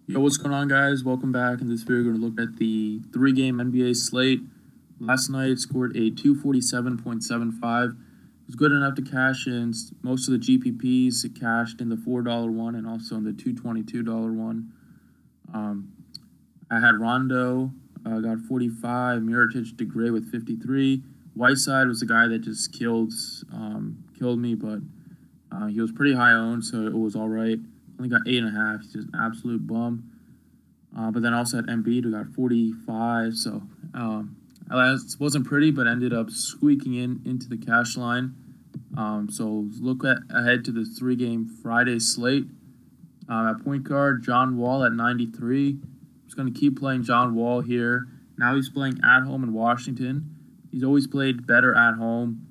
Yo, what's going on, guys? Welcome back. In this video, we're going to look at the three-game NBA slate. Last night scored a 247.75. It was good enough to cash in most of the GPPs. It cashed in the $4 one and also in the $222 one. I had Rondo, got 45, Mirotic DeGray with 53. Whiteside was the guy that just killed me, but he was pretty high owned, so it was all right. Only got 8.5. He's just an absolute bum. But then also at Embiid, we got 45. So it wasn't pretty, but ended up squeaking into the cash line. So look ahead to the three-game Friday slate. At point guard, John Wall at 93. Just going to keep playing John Wall here. Now he's playing at home in Washington. He's always played better at home.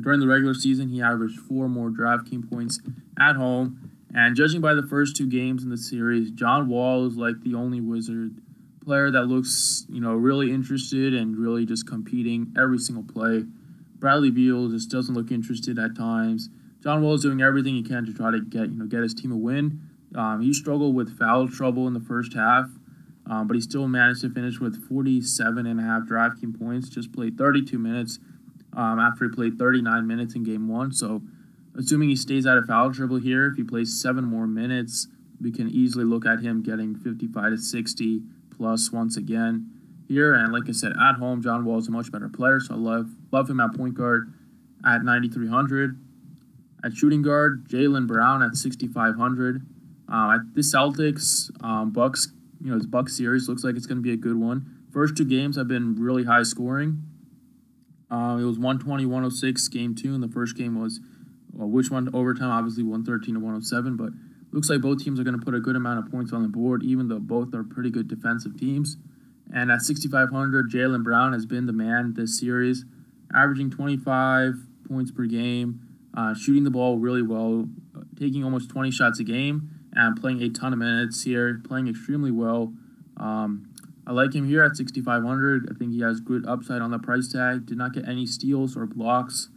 During the regular season, he averaged 4 more DraftKings points at home. And judging by the first 2 games in the series, John Wall is like the only Wizard player that looks, really interested and really just competing every single play. Bradley Beal just doesn't look interested at times. John Wall is doing everything he can to try to get his team a win. He struggled with foul trouble in the first half, but he still managed to finish with 47.5 DraftKings points. Just played 32 minutes after he played 39 minutes in Game 1. So, assuming he stays out of foul trouble here, if he plays 7 more minutes, we can easily look at him getting 55 to 60 plus once again here. And like I said, at home, John Wall is a much better player, so I love him at point guard at 9,300. At shooting guard, JAYLEN Brown at 6,500. At the Celtics, Bucks, this Bucks series looks like it's going to be a good one. First 2 games have been really high scoring. It was 120-106 game 2, and the first game was which one overtime, obviously 113 to 107, but looks like both teams are going to put a good amount of points on the board, even though both are pretty good defensive teams. And at 6,500, JAYLEN Brown has been the man this series, averaging 25 points per game, shooting the ball really well, taking almost 20 shots a game, and playing a ton of minutes here, playing extremely well. I like him here at 6,500. I think he has good upside on the price tag. Did not get any steals or blocks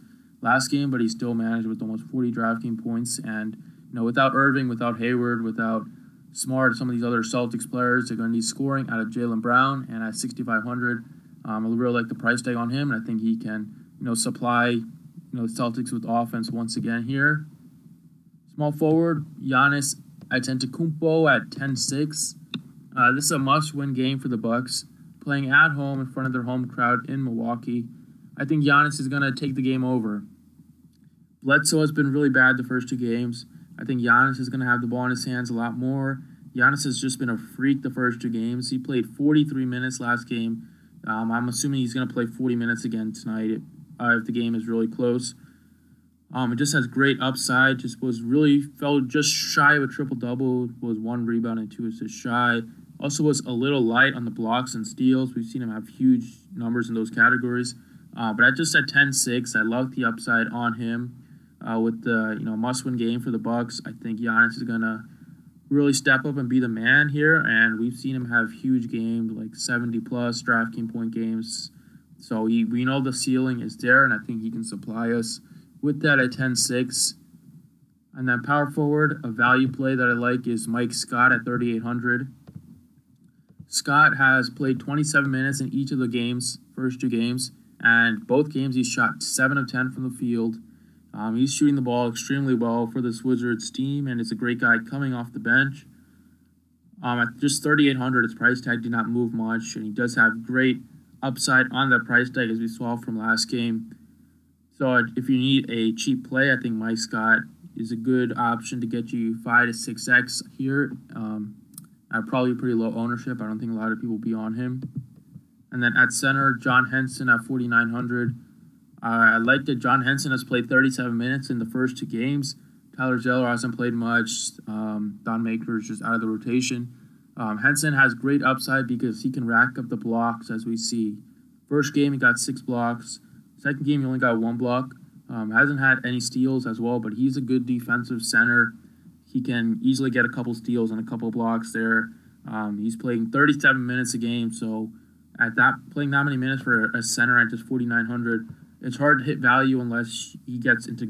last game, but he still managed with almost 40 DraftKings points. And, without Irving, without Hayward, without Smart, some of these other Celtics players, they're going to need scoring out of JAYLEN Brown. And at 6,500, I really like the price tag on him, and I think he can, supply, the Celtics with offense once again here. Small forward, Giannis ANTETOKOUNMPO at 10-6. This is a must-win game for the Bucks, playing at home in front of their home crowd in Milwaukee. I think Giannis is going to take the game over. Bledsoe has been really bad the first 2 games. I think Giannis is going to have the ball in his hands a lot more. Giannis has just been a freak the first 2 games. He played 43 minutes last game. I'm assuming he's going to play 40 minutes again tonight if the game is really close. It just has great upside. Fell just shy of a triple-double. Was 1 rebound and 2 assists shy. Also was a little light on the blocks and steals. We've seen him have huge numbers in those categories. But I just said 10-6. I love the upside on him with the must-win game for the Bucks. I think Giannis is gonna really step up and be the man here, and we've seen him have huge games like 70-plus DraftKings point games. So we know the ceiling is there, and I think he can supply us with that at 10-6. And then power forward, a value play that I like is Mike Scott at 3,800. Scott has played 27 minutes in each of the first 2 games. And both games, he shot 7 of 10 from the field. He's shooting the ball extremely well for this Wizards team, and it's a great guy coming off the bench. At just 3,800, his price tag did not move much, and he does have great upside on that price tag, as we saw from last game. So if you need a cheap play, I think Mike Scott is a good option to get you 5 to 6x here. At probably pretty low ownership. I don't think a lot of people will be on him. And then at center, John Henson at 4,900. I like that John Henson has played 37 minutes in the first 2 games. Tyler Zeller hasn't played much. Don Maker is just out of the rotation. Henson has great upside because he can rack up the blocks, as we see. First game, he got 6 blocks. Second game, he only got 1 block. Hasn't had any steals as well, but he's a good defensive center. He can easily get a couple steals and a couple blocks there. He's playing 37 minutes a game, so playing that many minutes for a center at just 4,900, it's hard to hit value unless he gets into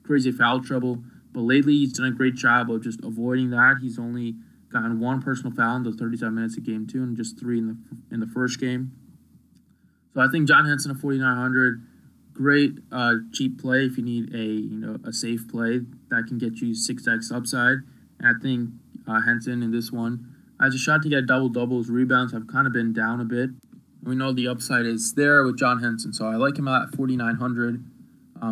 crazy foul trouble. But lately, he's done a great job of just avoiding that. He's only gotten 1 personal foul in those 37 minutes of game 2 and just 3 in the first game. So I think John Henson at 4,900, great cheap play if you need a safe play that can get you 6x upside. And I think Henson in this one has a shot to get double-double. His rebounds have kind of been down a bit. We know the upside is there with John Henson, so I like him out at 4,900.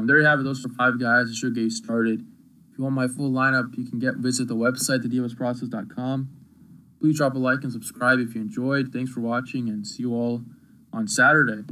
There you have it. Those are 5 guys. It should get you started. If you want my full lineup, you can visit the website, thedfsprocess.com. Please drop a like and subscribe if you enjoyed. Thanks for watching, and see you all on Saturday.